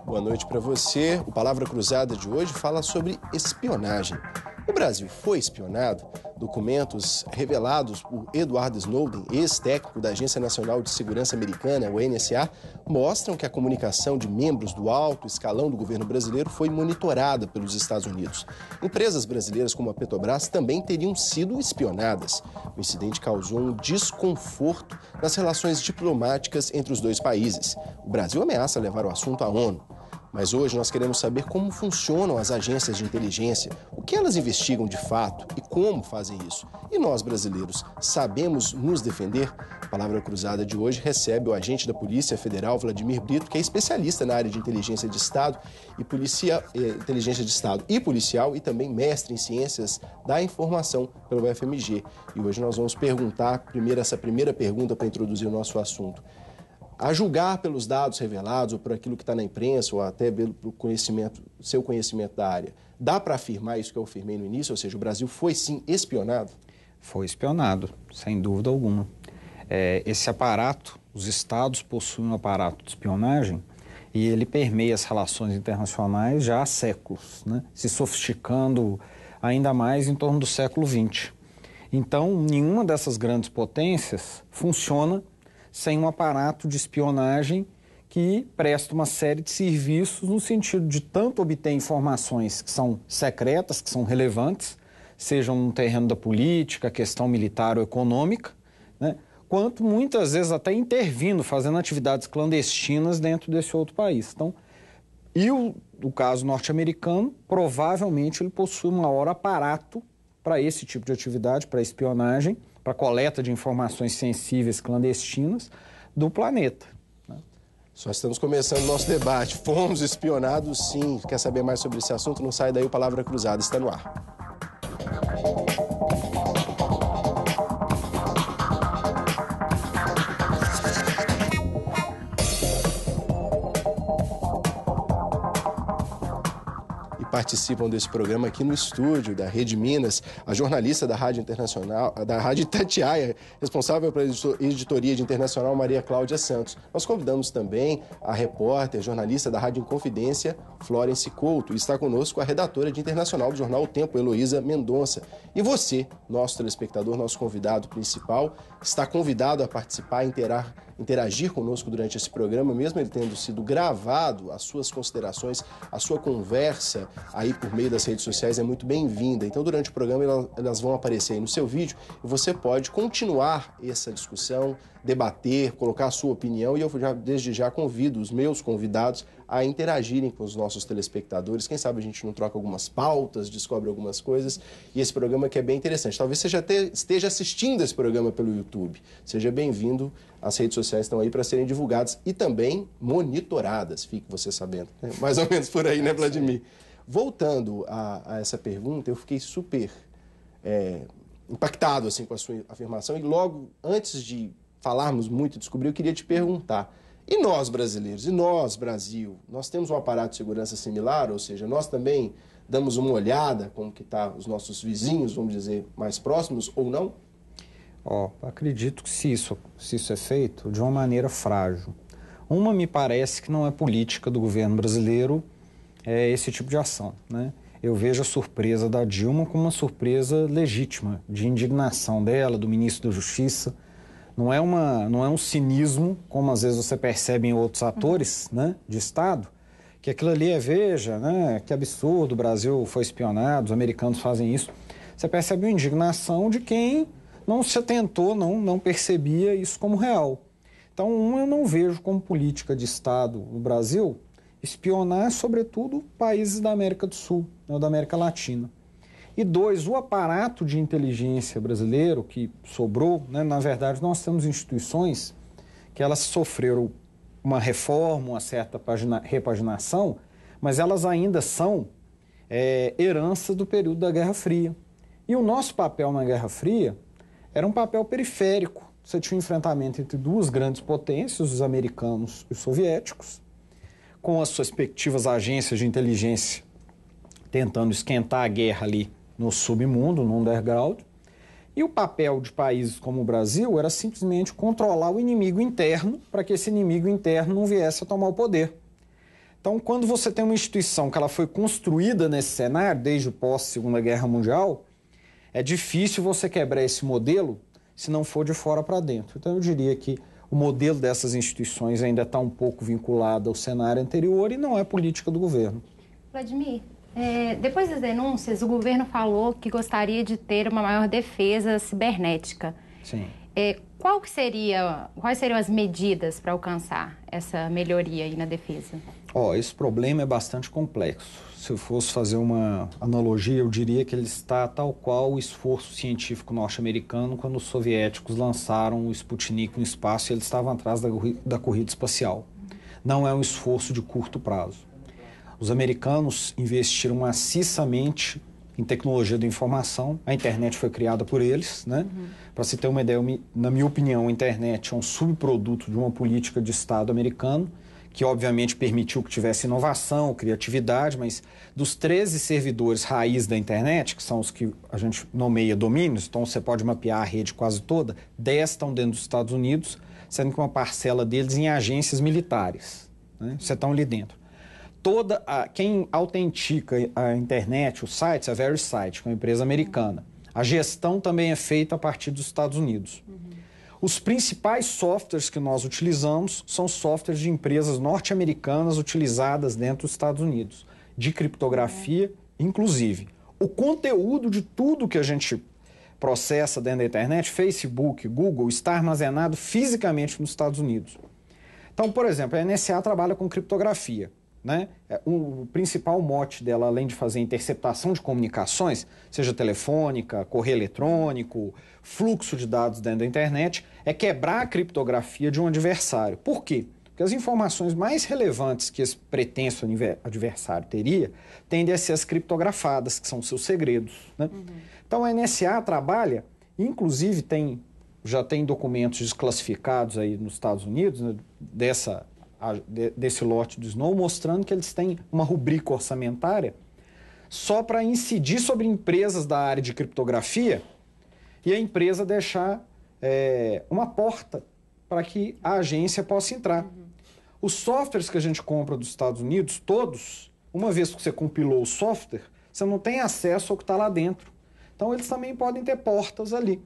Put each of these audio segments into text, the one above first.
Boa noite para você. O Palavra Cruzada de hoje fala sobre espionagem. O Brasil foi espionado? Documentos revelados por Edward Snowden, ex-técnico da Agência Nacional de Segurança Americana, o NSA, mostram que a comunicação de membros do alto escalão do governo brasileiro foi monitorada pelos Estados Unidos. Empresas brasileiras como a Petrobras também teriam sido espionadas. O incidente causou um desconforto nas relações diplomáticas entre os dois países. O Brasil ameaça levar o assunto à ONU. Mas hoje nós queremos saber como funcionam as agências de inteligência, o que elas investigam de fato e como fazem isso. E nós, brasileiros, sabemos nos defender? A Palavra Cruzada de hoje recebe o agente da Polícia Federal, Vladimir Brito, que é especialista na área de inteligência de Estado e policial e também mestre em ciências da informação pelo UFMG. E hoje nós vamos perguntar essa primeira pergunta para introduzir o nosso assunto. A julgar pelos dados revelados ou por aquilo que está na imprensa ou até pelo seu conhecimento da área, dá para afirmar isso que eu afirmei no início? Ou seja, o Brasil foi sim espionado? Foi espionado, sem dúvida alguma. Esse aparato, os estados possuem um aparato de espionagem e ele permeia as relações internacionais já há séculos, né? Se sofisticando ainda mais em torno do século XX. Então, nenhuma dessas grandes potências funciona sem um aparato de espionagem que presta uma série de serviços no sentido de tanto obter informações que são secretas, que são relevantes, sejam no terreno da política, questão militar ou econômica, né, quanto muitas vezes até intervindo, fazendo atividades clandestinas dentro desse outro país. Então, o caso norte-americano, provavelmente ele possui um maior aparato para esse tipo de atividade, para espionagem, para coleta de informações sensíveis clandestinas do planeta. Só estamos começando o nosso debate. Fomos espionados, sim. Quer saber mais sobre esse assunto? Não sai daí, o Palavra Cruzada está no ar. Participam desse programa aqui no estúdio da Rede Minas, a jornalista da Rádio Internacional, da Rádio Itatiaia, responsável pela editoria de internacional, Maria Cláudia Santos. Nós convidamos também a repórter, jornalista da Rádio Inconfidência, Florence Couto, e está conosco a redatora de internacional do jornal O Tempo, Heloísa Mendonça. E você, nosso telespectador, nosso convidado principal, está convidado a participar, interagir conosco durante esse programa, mesmo ele tendo sido gravado, as suas considerações, a sua conversa aí por meio das redes sociais é muito bem-vinda. Então, durante o programa, elas vão aparecer aí no seu vídeo e você pode continuar essa discussão, debater, colocar a sua opinião, e eu desde já convido os meus convidados a interagirem com os nossos telespectadores. Quem sabe a gente não troca algumas pautas, descobre algumas coisas, e esse programa que é bem interessante. Talvez você já esteja assistindo esse programa pelo YouTube. Seja bem-vindo. As redes sociais estão aí para serem divulgadas e também monitoradas, fique você sabendo. Mais ou menos por aí, né, Vladimir? Voltando a essa pergunta, eu fiquei super impactado assim, com a sua afirmação, e logo antes de falarmos muito e descobrir, eu queria te perguntar: e nós brasileiros, e nós, Brasil, nós temos um aparato de segurança similar? Ou seja, nós também damos uma olhada como que tá os nossos vizinhos, vamos dizer, mais próximos ou não? Acredito que se isso é feito de uma maneira frágil. Me parece que não é política do governo brasileiro esse tipo de ação, né? Eu vejo a surpresa da Dilma como uma surpresa legítima, de indignação dela, do ministro da Justiça. Não é um cinismo, como às vezes você percebe em outros atores, né, de Estado, que aquilo ali veja, né, que absurdo, o Brasil foi espionado, os americanos fazem isso. Você percebe a indignação de quem não se atentou, não percebia isso como real. Então, eu não vejo como política de Estado no Brasil espionar, sobretudo, países da América do Sul, né, da América Latina. E 2, o aparato de inteligência brasileiro que sobrou, né, na verdade, nós temos instituições que elas sofreram uma reforma, uma certa repaginação, mas elas ainda são herança do período da Guerra Fria. E o nosso papel na Guerra Fria era um papel periférico. Você tinha um enfrentamento entre duas grandes potências, os americanos e os soviéticos, com as suas respectivas agências de inteligência tentando esquentar a guerra ali no submundo, no underground. E o papel de países como o Brasil era simplesmente controlar o inimigo interno para que esse inimigo interno não viesse a tomar o poder. Então, quando você tem uma instituição que ela foi construída nesse cenário, desde o pós-Segunda Guerra Mundial, é difícil você quebrar esse modelo se não for de fora para dentro. Então, eu diria que o modelo dessas instituições ainda está um pouco vinculado ao cenário anterior e não é política do governo. Vladimir, depois das denúncias, o governo falou que gostaria de ter uma maior defesa cibernética. Sim. Quais seriam as medidas para alcançar essa melhoria aí na defesa? Esse problema é bastante complexo. Se eu fosse fazer uma analogia, eu diria que ele está tal qual o esforço científico norte-americano quando os soviéticos lançaram o Sputnik no espaço e eles estavam atrás da corrida espacial. Não é um esforço de curto prazo. Os americanos investiram maciçamente em tecnologia da informação. A internet foi criada por eles, né? Para se ter uma ideia, na minha opinião, a internet é um subproduto de uma política de Estado americano, que obviamente permitiu que tivesse inovação, criatividade, mas dos 13 servidores raiz da internet, que são os que a gente nomeia domínios, então você pode mapear a rede quase toda, 10 estão dentro dos Estados Unidos, sendo que uma parcela deles em agências militares, né? Você estão ali dentro. Quem autentica a internet, os sites, a VeriSite, que é uma empresa americana. A gestão também é feita a partir dos Estados Unidos. Os principais softwares que nós utilizamos são softwares de empresas norte-americanas utilizadas dentro dos Estados Unidos, de criptografia, inclusive. O conteúdo de tudo que a gente processa dentro da internet, Facebook, Google, está armazenado fisicamente nos Estados Unidos. Então, por exemplo, a NSA trabalha com criptografia, né? O principal mote dela, além de fazer interceptação de comunicações, seja telefônica, correio eletrônico, fluxo de dados dentro da internet, é quebrar a criptografia de um adversário. Por quê? Porque as informações mais relevantes que esse pretenso adversário teria tendem a ser as criptografadas, que são seus segredos, né? Então a NSA trabalha, inclusive já tem documentos desclassificados aí nos Estados Unidos, né, desse lote do Snow, mostrando que eles têm uma rubrica orçamentária só para incidir sobre empresas da área de criptografia e a empresa deixar uma porta para que a agência possa entrar. Os softwares que a gente compra dos Estados Unidos, todos, uma vez que você compilou o software, você não tem acesso ao que está lá dentro. Então, eles também podem ter portas ali.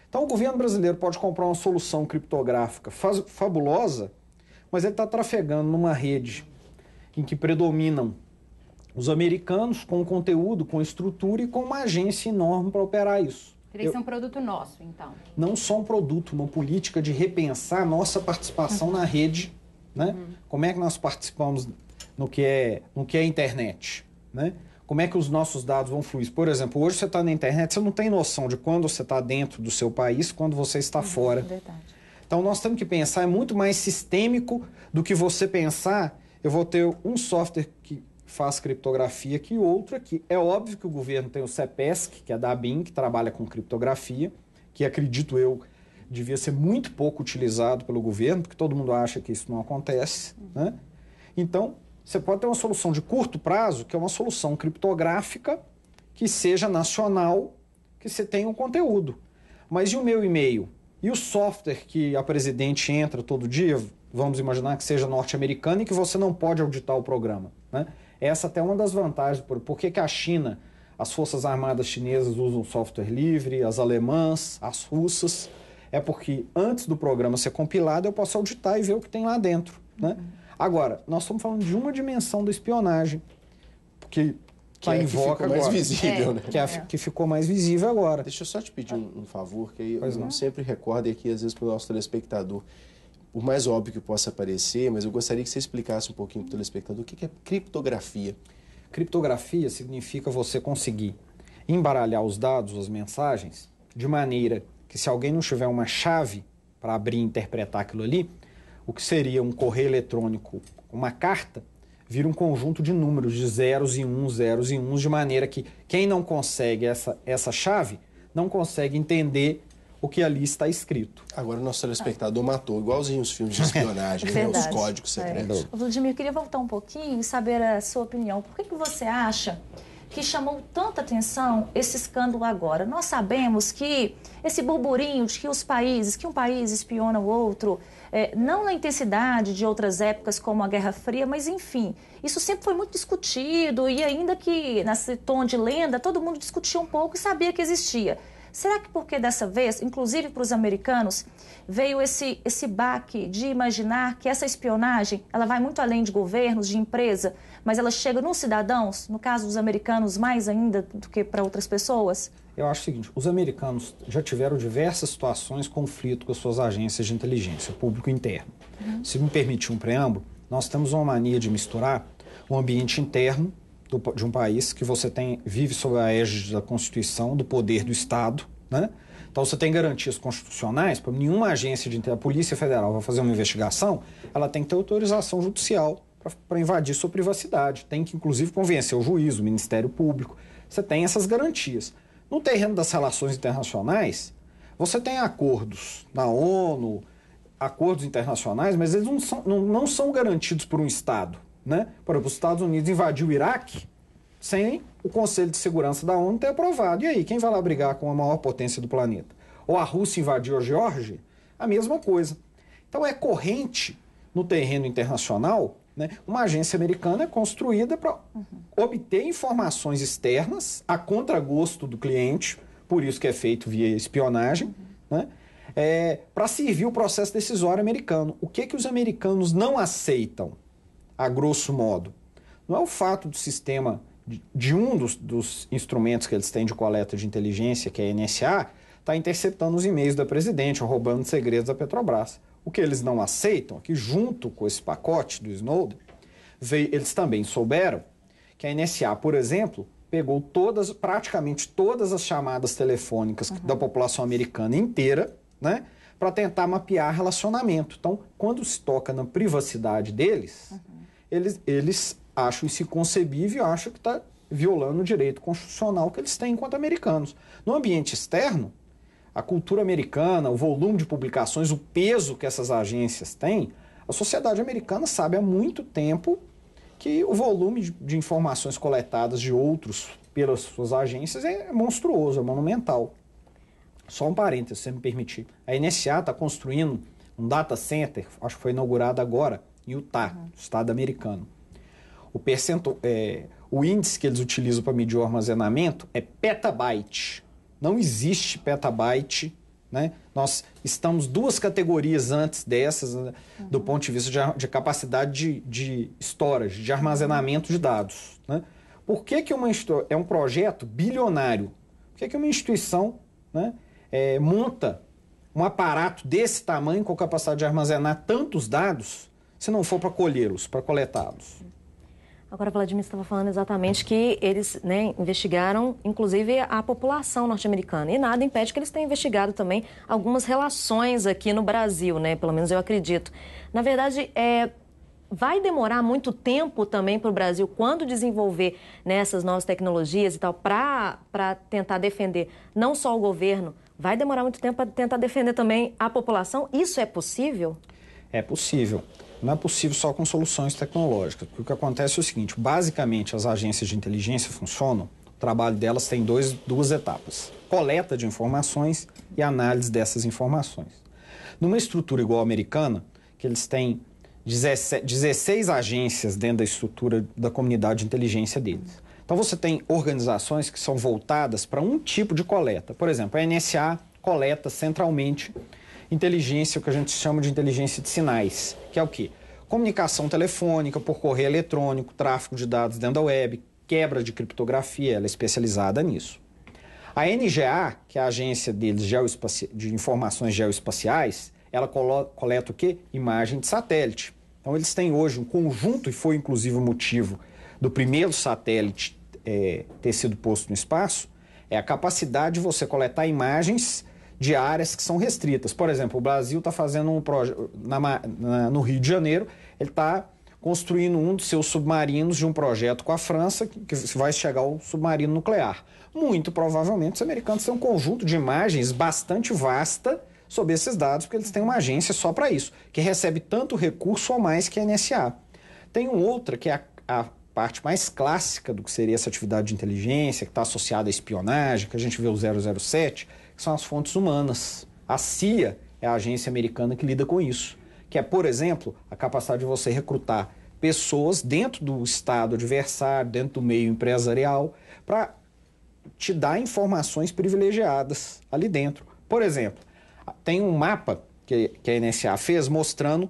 Então, o governo brasileiro pode comprar uma solução criptográfica fabulosa, mas ele está trafegando numa rede em que predominam os americanos com conteúdo, com estrutura e com uma agência enorme para operar isso. Teria que ser um produto nosso, então. Não só um produto, uma política de repensar a nossa participação na rede, né? Como é que nós participamos no que é internet, né? Como é que os nossos dados vão fluir? Por exemplo, hoje você está na internet, você não tem noção de quando você está dentro do seu país, quando você está fora. Verdade. Então, nós temos que pensar, é muito mais sistêmico do que você pensar, eu vou ter um software que faz criptografia que outro aqui. É óbvio que o governo tem o CEPESC, que é da ABIN, que trabalha com criptografia, que acredito eu devia ser muito pouco utilizado pelo governo, porque todo mundo acha que isso não acontece, né? Então, você pode ter uma solução de curto prazo, que é uma solução criptográfica que seja nacional, que você tenha um conteúdo. Mas e o meu e-mail? E o software que a presidente entra todo dia, vamos imaginar que seja norte-americano e que você não pode auditar o programa, né? Essa até é uma das vantagens. Por que a China, as Forças Armadas chinesas usam software livre, as alemãs, as russas? É porque antes do programa ser compilado, eu posso auditar e ver o que tem lá dentro, né? Agora, nós estamos falando de uma dimensão da espionagem, porque que ficou mais visível, né? Que ficou mais visível agora. Deixa eu só te pedir um favor, que aí eu não sempre recordo aqui, às vezes, para o nosso telespectador. Por mais óbvio que possa parecer, mas eu gostaria que você explicasse um pouquinho para o telespectador o que é criptografia. Criptografia significa você conseguir embaralhar os dados, as mensagens, de maneira que se alguém não tiver uma chave para abrir e interpretar aquilo ali, o que seria um correio eletrônico, uma carta, vira um conjunto de números, de zeros e uns, de maneira que quem não consegue essa chave não consegue entender o que ali está escrito. Agora o nosso telespectador matou, igualzinho os filmes de espionagem, né? Os códigos secretos. Vladimir, eu queria voltar um pouquinho e saber a sua opinião. Por que você acha que chamou tanta atenção esse escândalo agora? Nós sabemos que esse burburinho de que um país espiona o outro, não na intensidade de outras épocas como a Guerra Fria, mas enfim, isso sempre foi muito discutido e ainda que nesse tom de lenda, todo mundo discutia um pouco e sabia que existia. Será que porque dessa vez, inclusive para os americanos, veio esse baque de imaginar que essa espionagem ela vai muito além de governos, de empresa, mas ela chega nos cidadãos, no caso dos americanos, mais ainda do que para outras pessoas? Eu acho o seguinte, os americanos já tiveram diversas situações, conflito com as suas agências de inteligência, público interno. Se me permitir um preâmbulo, nós temos uma mania de misturar o ambiente interno de um país que você vive sob a égide da Constituição, do poder do Estado, né? Então você tem garantias constitucionais para nenhuma agência a Polícia Federal vai fazer uma investigação, ela tem que ter autorização judicial para invadir sua privacidade, tem que inclusive convencer o juiz, o Ministério Público, você tem essas garantias. No terreno das relações internacionais, você tem acordos na ONU, acordos internacionais, mas eles não são garantidos por um Estado. Né? Por exemplo, os Estados Unidos invadiu o Iraque sem o Conselho de Segurança da ONU ter aprovado. E aí, quem vai lá brigar com a maior potência do planeta? Ou a Rússia invadiu a Geórgia? A mesma coisa. Então é corrente no terreno internacional, né? Uma agência americana é construída para obter informações externas a contragosto do cliente, por isso que é feito via espionagem, né? Para servir o processo decisório americano. O que os americanos não aceitam? A grosso modo, não é o fato do sistema, de um dos instrumentos que eles têm de coleta de inteligência, que é a NSA, está interceptando os e-mails da presidente ou roubando segredos da Petrobras. O que eles não aceitam é que, junto com esse pacote do Snowden, eles também souberam que a NSA, por exemplo, pegou praticamente todas as chamadas telefônicas da população americana inteira, né, para tentar mapear relacionamento. Então, quando se toca na privacidade deles, eles acham isso inconcebível e acham que está violando o direito constitucional que eles têm enquanto americanos. No ambiente externo, a cultura americana, o volume de publicações, o peso que essas agências têm, a sociedade americana sabe há muito tempo que o volume de informações coletadas de outros pelas suas agências é monstruoso, é monumental. Só um parênteses, se você me permitir. A NSA está construindo um data center, acho que foi inaugurado agora, em Utah, estado americano. O índice que eles utilizam para medir o armazenamento é petabyte. Não existe petabyte, né? Nós estamos 2 categorias antes dessas, né, do ponto de vista de capacidade de storage, de armazenamento de dados. Né? Por que é um projeto bilionário? Por que uma instituição, né, monta um aparato desse tamanho com capacidade de armazenar tantos dados, se não for para colhê-los, para coletá-los? Agora, Vladimir estava falando exatamente que eles, né, investigaram, inclusive, a população norte-americana. E nada impede que eles tenham investigado também algumas relações aqui no Brasil, né? Pelo menos eu acredito. Na verdade, vai demorar muito tempo também para o Brasil, quando desenvolver, né, essas novas tecnologias e tal, para tentar defender não só o governo, vai demorar muito tempo para tentar defender também a população? Isso é possível? É possível. Não é possível só com soluções tecnológicas. Porque o que acontece é o seguinte, basicamente as agências de inteligência funcionam, o trabalho delas tem duas etapas. Coleta de informações e análise dessas informações. Numa estrutura igual à americana, que eles têm 16 agências dentro da estrutura da comunidade de inteligência deles. Então você tem organizações que são voltadas para um tipo de coleta. Por exemplo, a NSA coleta centralmente inteligência, o que a gente chama de inteligência de sinais, que é o quê? Comunicação telefônica, por correio eletrônico, tráfego de dados dentro da web, quebra de criptografia, ela é especializada nisso. A NGA, que é a agência deles de informações geoespaciais, ela coleta o quê? Imagem de satélite. Então eles têm hoje um conjunto, e foi inclusive o motivo do primeiro satélite ter sido posto no espaço, é a capacidade de você coletar imagens de áreas que são restritas. Por exemplo, o Brasil está fazendo um projeto no Rio de Janeiro, ele está construindo um dos seus submarinos de um projeto com a França, que vai chegar ao submarino nuclear. Muito provavelmente os americanos têm um conjunto de imagens bastante vasta sobre esses dados, porque eles têm uma agência só para isso, que recebe tanto recurso ou mais que a NSA. Tem outra, que é a parte mais clássica do que seria essa atividade de inteligência, que está associada à espionagem, que a gente vê o 007, que são as fontes humanas. A CIA é a agência americana que lida com isso, que é, por exemplo, a capacidade de você recrutar pessoas dentro do Estado adversário, dentro do meio empresarial, para te dar informações privilegiadas ali dentro. Por exemplo, tem um mapa que a NSA fez mostrando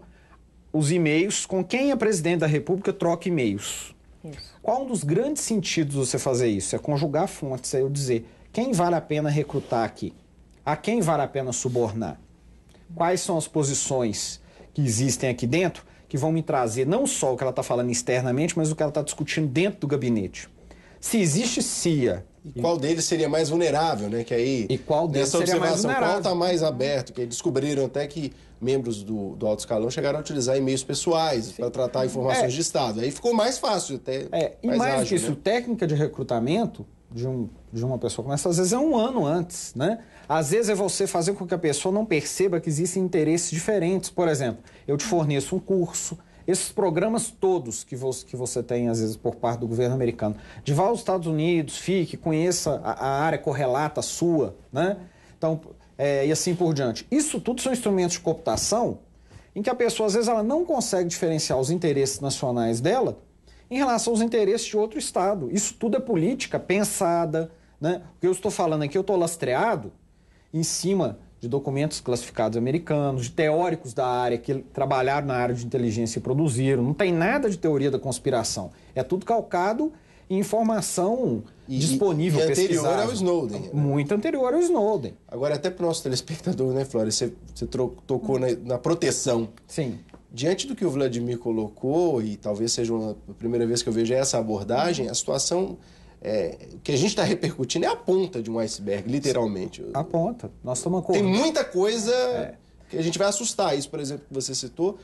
os e-mails com quem a presidente da República troca e-mails. Isso. Qual um dos grandes sentidos de você fazer isso? É conjugar fontes, é eu dizer quem vale a pena recrutar aqui, a quem vale a pena subornar, quais são as posições que existem aqui dentro que vão me trazer não só o que ela está falando externamente, mas o que ela está discutindo dentro do gabinete. Se existe CIA... E qual deles seria mais vulnerável, né? Que aí, e qual deles seria mais vulnerável? Qual está mais aberto? Que aí descobriram até que membros do alto escalão chegaram a utilizar e-mails pessoais para tratar informações de Estado. Aí ficou mais fácil até. E mais do que isso, técnica de recrutamento de uma pessoa começa, às vezes é um ano antes, né? Às vezes é você fazer com que a pessoa não perceba que existem interesses diferentes. Por exemplo, eu te forneço um curso. Esses programas todos que você tem, às vezes, por parte do governo americano, de vá aos Estados Unidos, fique, conheça a área correlata sua, né? Então, e assim por diante. Isso tudo são instrumentos de cooptação em que a pessoa, às vezes, ela não consegue diferenciar os interesses nacionais dela em relação aos interesses de outro Estado. Isso tudo é política pensada, né? O que eu estou falando aqui, eu estou lastreado em cima de documentos classificados americanos, de teóricos da área que trabalharam na área de inteligência e produziram. Não tem nada de teoria da conspiração. É tudo calcado em informação disponível, pesquisável. Anterior ao Snowden. Né? Muito anterior ao Snowden. Agora, até para o nosso telespectador, né, Flória, você tocou na proteção. Sim. Diante do que o Vladimir colocou, e talvez seja a primeira vez que eu vejo essa abordagem, a situação... o que a gente está repercutindo é a ponta de um iceberg, literalmente. A ponta. Nós estamos Tem muita coisa que a gente vai assustar. Isso, por exemplo, que você citou,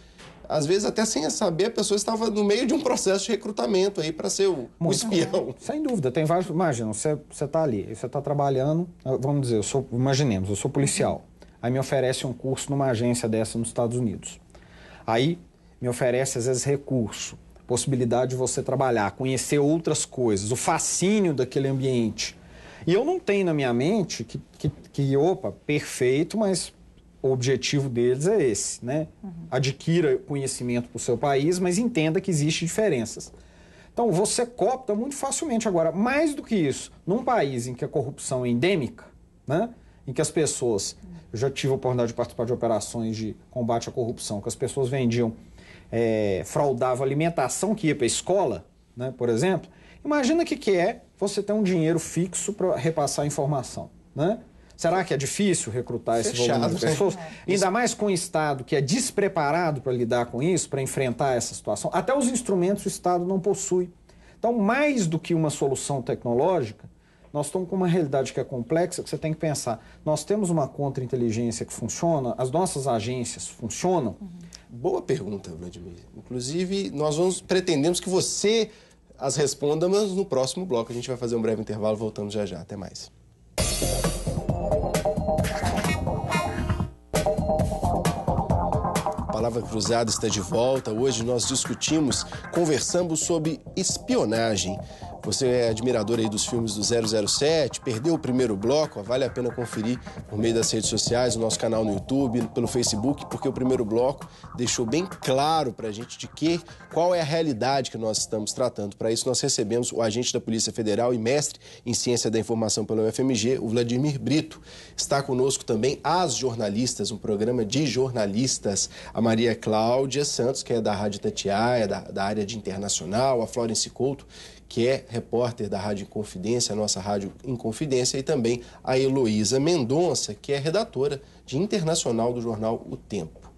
às vezes até sem saber, a pessoa estava no meio de um processo de recrutamento aí para ser o espião. Sem dúvida, tem vários... Imagina, você está ali, você está trabalhando, vamos dizer, imaginemos, eu sou policial. Aí me oferece um curso numa agência dessa nos Estados Unidos. Aí me oferece, às vezes, recurso, possibilidade de você trabalhar, conhecer outras coisas, o fascínio daquele ambiente. E eu não tenho na minha mente perfeito, mas o objetivo deles é esse, né? Adquira conhecimento para o seu país, mas entenda que existem diferenças. Então, você coopta muito facilmente. Agora, mais do que isso, num país em que a corrupção é endêmica, né? Em que as pessoas... Eu já tive a oportunidade de participar de operações de combate à corrupção, que as pessoas vendiam... fraudavam alimentação que ia para a escola, né, por exemplo. Imagina o que é você ter um dinheiro fixo para repassar informação, né? Será que é difícil recrutar esse volume de pessoas? Ainda mais com o Estado que é despreparado para lidar com isso, para enfrentar essa situação. Até os instrumentos o Estado não possui. Então, mais do que uma solução tecnológica, nós estamos com uma realidade que é complexa, que você tem que pensar. Nós temos uma contra-inteligência que funciona, as nossas agências funcionam. Boa pergunta, Vladimir. Inclusive, nós pretendemos que você as responda, mas no próximo bloco a gente vai fazer um breve intervalo, voltamos já já. Até mais. Palavra Cruzada está de volta. Hoje nós conversamos sobre espionagem. Você é admirador aí dos filmes do 007, perdeu o primeiro bloco, vale a pena conferir por meio das redes sociais, no nosso canal no YouTube, pelo Facebook, porque o primeiro bloco deixou bem claro para a gente qual é a realidade que nós estamos tratando. Para isso, nós recebemos o agente da Polícia Federal e mestre em Ciência da Informação pela UFMG, o Vladimir Brito. Está conosco também as jornalistas, um programa de jornalistas, a Maria Cláudia Santos, que é da Rádio Itatiaia, da área de internacional, a Florence Couto, que é repórter da Rádio Inconfidência, a nossa Rádio Inconfidência, e também a Heloísa Mendonça, que é redatora de internacional do jornal O Tempo.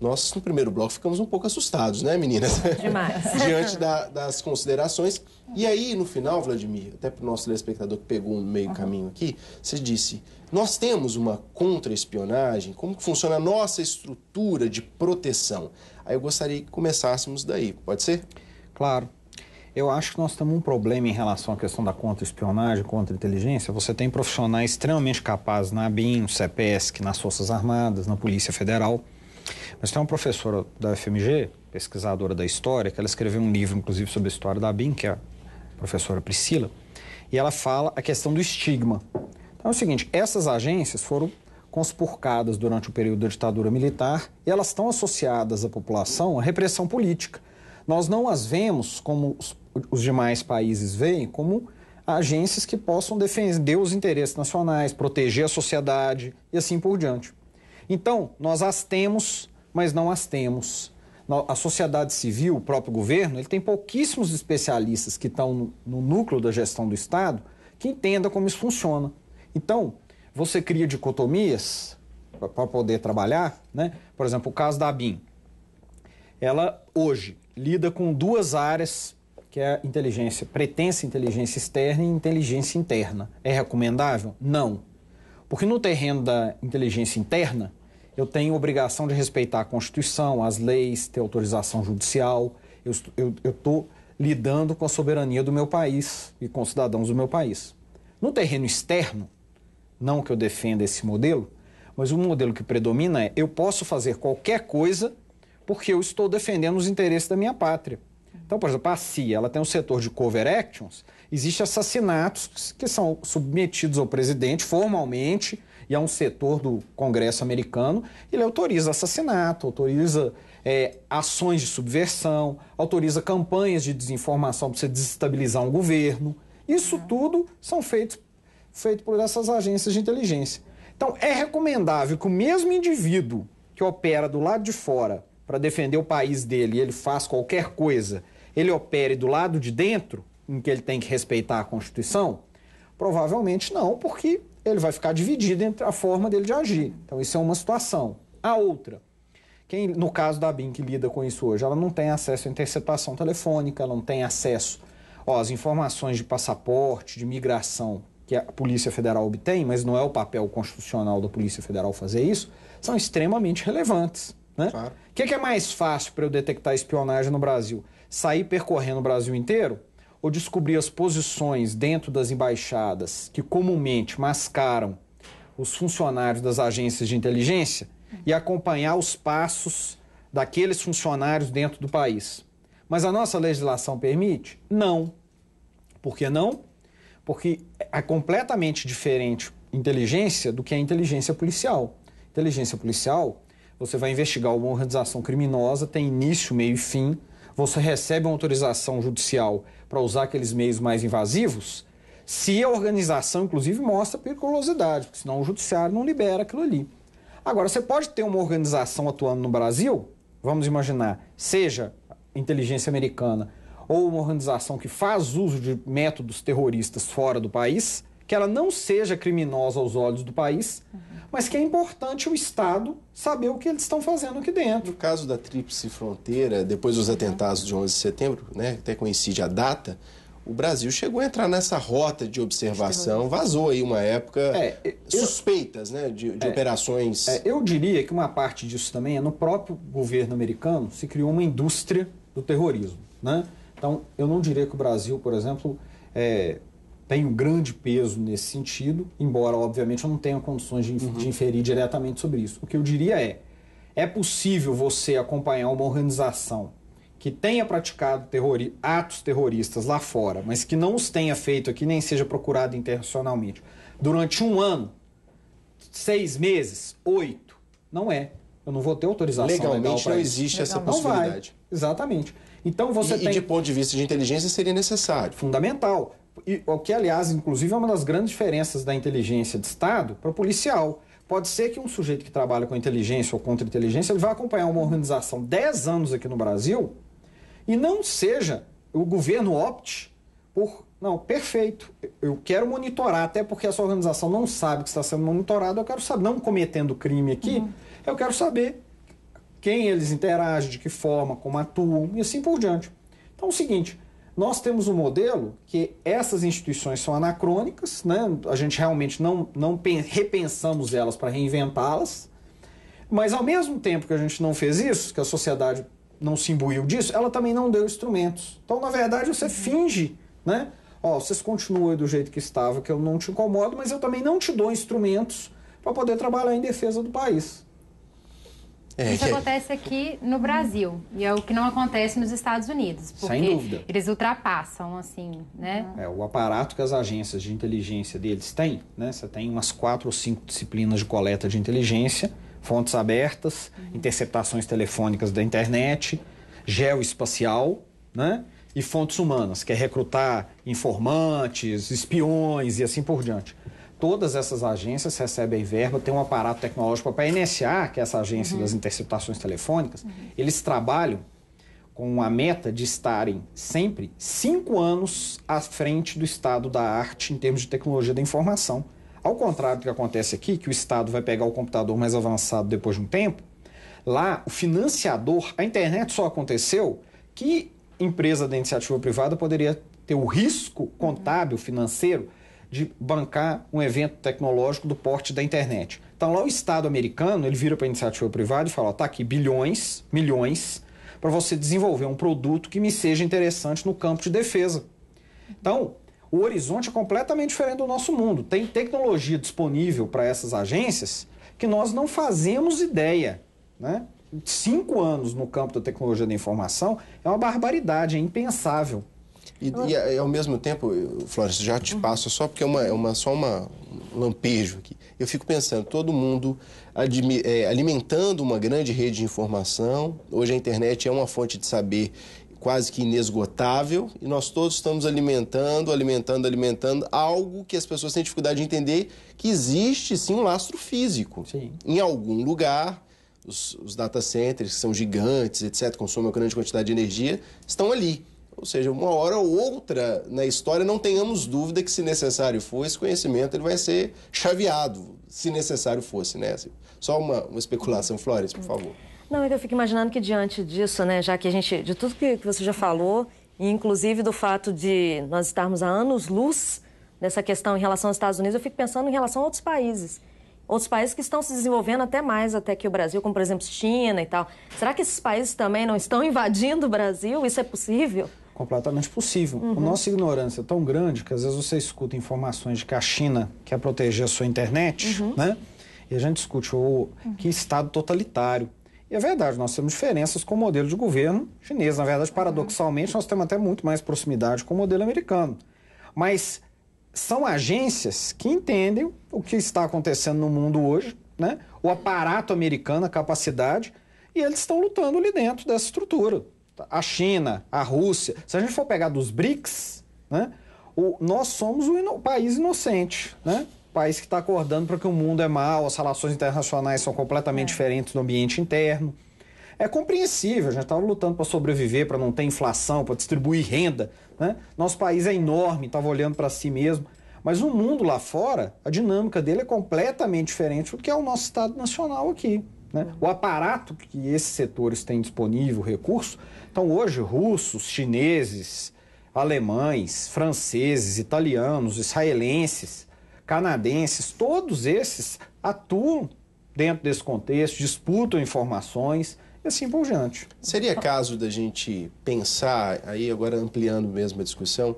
Nós, no primeiro bloco, ficamos um pouco assustados, né, meninas? Demais. Diante das considerações. E aí, no final, Vladimir, até para o nosso telespectador que pegou um meio caminho aqui, você disse, nós temos uma contra-espionagem, como que funciona a nossa estrutura de proteção? Aí eu gostaria que começássemos daí, pode ser? Claro. Eu acho que nós temos um problema em relação à questão da contra-espionagem, contra-inteligência. Você tem profissionais extremamente capazes na ABIN, no CEPESC, nas Forças Armadas, na Polícia Federal. Mas tem uma professora da UFMG, pesquisadora da história, que ela escreveu um livro, inclusive, sobre a história da ABIN, que é a professora Priscila, e ela fala a questão do estigma. Então é o seguinte, essas agências foram conspurcadas durante o período da ditadura militar e elas estão associadas à população à repressão política. Nós não as vemos, como os demais países veem, como agências que possam defender os interesses nacionais, proteger a sociedade e assim por diante. Então, nós as temos, mas não as temos. A sociedade civil, o próprio governo, ele tem pouquíssimos especialistas que estão no núcleo da gestão do Estado que entendam como isso funciona. Então, você cria dicotomias para poder trabalhar, né? Por exemplo, o caso da ABIN. Ela, hoje, lida com duas áreas, que é a inteligência, pretensa inteligência externa e inteligência interna. É recomendável? Não. Porque no terreno da inteligência interna, eu tenho obrigação de respeitar a Constituição, as leis, ter autorização judicial. Eu estou lidando com a soberania do meu país e com os cidadãos do meu país. No terreno externo, não que eu defenda esse modelo, mas o modelo que predomina é eu posso fazer qualquer coisa porque eu estou defendendo os interesses da minha pátria. Então, por exemplo, a CIA, ela tem um setor de covert actions, existem assassinatos que são submetidos ao presidente formalmente e a um setor do Congresso americano, ele autoriza assassinato, autoriza ações de subversão, autoriza campanhas de desinformação para você desestabilizar um governo. Isso tudo são feito por essas agências de inteligência. Então, é recomendável que o mesmo indivíduo que opera do lado de fora para defender o país dele e ele faz qualquer coisa, ele opere do lado de dentro, em que ele tem que respeitar a Constituição? Provavelmente não, porque ele vai ficar dividido entre a forma dele de agir. Então, isso é uma situação. A outra, no caso da ABIN que lida com isso hoje, ela não tem acesso à interceptação telefônica, ela não tem acesso às informações de passaporte, de migração, que a Polícia Federal obtém, mas não é o papel constitucional da Polícia Federal fazer isso, são extremamente relevantes. Né? Claro. O que é mais fácil para eu detectar espionagem no Brasil? Sair percorrendo o Brasil inteiro ou descobrir as posições dentro das embaixadas que comumente mascaram os funcionários das agências de inteligência e acompanhar os passos daqueles funcionários dentro do país? Mas a nossa legislação permite? Não. Por que não? Porque é completamente diferente inteligência do que a inteligência policial. Inteligência policial, você vai investigar uma organização criminosa, tem início, meio e fim, você recebe uma autorização judicial para usar aqueles meios mais invasivos, se a organização, inclusive, mostra periculosidade, porque senão o judiciário não libera aquilo ali. Agora, você pode ter uma organização atuando no Brasil, vamos imaginar, seja inteligência americana ou uma organização que faz uso de métodos terroristas fora do país, que ela não seja criminosa aos olhos do país, mas que é importante o Estado saber o que eles estão fazendo aqui dentro. No caso da Tríplice Fronteira, depois dos atentados de 11 de setembro, né, até coincide a data, o Brasil chegou a entrar nessa rota de observação, vazou aí uma época suspeitas, né, de operações... Eu diria que uma parte disso também é no próprio governo americano se criou uma indústria do terrorismo, né? Então, eu não diria que o Brasil, por exemplo, tem um grande peso nesse sentido, embora, obviamente, eu não tenha condições de inferir diretamente sobre isso. O que eu diria é possível você acompanhar uma organização que tenha praticado atos terroristas lá fora, mas que não os tenha feito aqui, nem seja procurado internacionalmente, durante 1 ano, 6 meses, 8, não é. Eu não vou ter autorização legalmente legal não existe essa não possibilidade. vai. Exatamente. Então você tem... E de ponto de vista de inteligência seria necessário. Fundamental. E, o que, aliás, inclusive é uma das grandes diferenças da inteligência de Estado para o policial. Pode ser que um sujeito que trabalha com inteligência ou contra-inteligência, ele vai acompanhar uma organização 10 anos aqui no Brasil e não seja, o governo opte por... Não, perfeito, eu quero monitorar, até porque essa organização não sabe que está sendo monitorada, eu quero saber, não cometendo crime aqui, eu quero saber quem eles interagem, de que forma, como atuam e assim por diante. Então é o seguinte, nós temos um modelo que essas instituições são anacrônicas, né? A gente realmente não repensamos elas para reinventá-las, mas ao mesmo tempo que a gente não fez isso, que a sociedade não se imbuiu disso, ela também não deu instrumentos. Então, na verdade, você finge, né? Vocês continuam do jeito que estava, que eu não te incomodo, mas eu também não te dou instrumentos para poder trabalhar em defesa do país. Isso acontece aqui no Brasil e é o que não acontece nos Estados Unidos, porque sem dúvida. Eles ultrapassam, assim, né? O aparato que as agências de inteligência deles têm, né? Você tem umas 4 ou 5 disciplinas de coleta de inteligência, fontes abertas, interceptações telefônicas da internet, geoespacial, né? E fontes humanas, que é recrutar informantes, espiões e assim por diante. Todas essas agências recebem verba, tem um aparato tecnológico para a NSA, que é essa agência das interceptações telefônicas, eles trabalham com a meta de estarem sempre 5 anos à frente do estado da arte em termos de tecnologia da informação. Ao contrário do que acontece aqui, que o Estado vai pegar o computador mais avançado depois de um tempo, lá o financiador, a internet só aconteceu que empresa da iniciativa privada poderia ter o risco contábil, financeiro, de bancar um evento tecnológico do porte da internet. Então lá o Estado americano, ele vira para a iniciativa privada e fala, tá aqui bilhões, milhões, para você desenvolver um produto que me seja interessante no campo de defesa. Então, o horizonte é completamente diferente do nosso mundo. Tem tecnologia disponível para essas agências que nós não fazemos ideia, né? 5 anos no campo da tecnologia da informação é uma barbaridade, é impensável. E ao mesmo tempo, Florence, já te passo só porque é só um lampejo aqui. Eu fico pensando, todo mundo alimentando uma grande rede de informação. Hoje a internet é uma fonte de saber quase que inesgotável e nós todos estamos alimentando algo que as pessoas têm dificuldade de entender que existe sim um lastro físico. Sim. Em algum lugar, os data centers, que são gigantes, etc., consomem uma grande quantidade de energia, estão ali. Ou seja, uma hora ou outra na história, não tenhamos dúvida que, se necessário for, esse conhecimento ele vai ser chaveado, se necessário fosse, né? Só uma especulação, Florence, por favor. Não, eu fico imaginando que diante disso, né, já que de tudo que você já falou, e inclusive do fato de nós estarmos há anos-luz nessa questão em relação aos Estados Unidos, eu fico pensando em relação a outros países. Outros países que estão se desenvolvendo até mais até que o Brasil, como por exemplo China e tal. Será que esses países também não estão invadindo o Brasil? Isso é possível? Completamente possível. A nossa ignorância é tão grande que às vezes você escuta informações de que a China quer proteger a sua internet, né? E a gente discute que Estado totalitário. E é verdade, nós temos diferenças com o modelo de governo chinês. Na verdade, paradoxalmente, nós temos até muito mais proximidade com o modelo americano. Mas são agências que entendem o que está acontecendo no mundo hoje, né? O aparato americano, a capacidade, e eles estão lutando ali dentro dessa estrutura. A China, a Rússia, se a gente for pegar dos BRICS, né? Nós somos o país inocente, né? O país que está acordando para que o mundo é mau, as relações internacionais são completamente diferentes do ambiente interno. É compreensível, a gente estava lutando para sobreviver, para não ter inflação, para distribuir renda, né? Nosso país é enorme, estava olhando para si mesmo. Mas o mundo lá fora, a dinâmica dele é completamente diferente do que é o nosso Estado Nacional aqui, né? O aparato que esses setores têm disponível, recurso, então hoje russos, chineses, alemães, franceses, italianos, israelenses, canadenses, todos esses atuam dentro desse contexto, disputam informações e assim por diante. Seria caso da gente pensar, aí agora ampliando mesmo a discussão,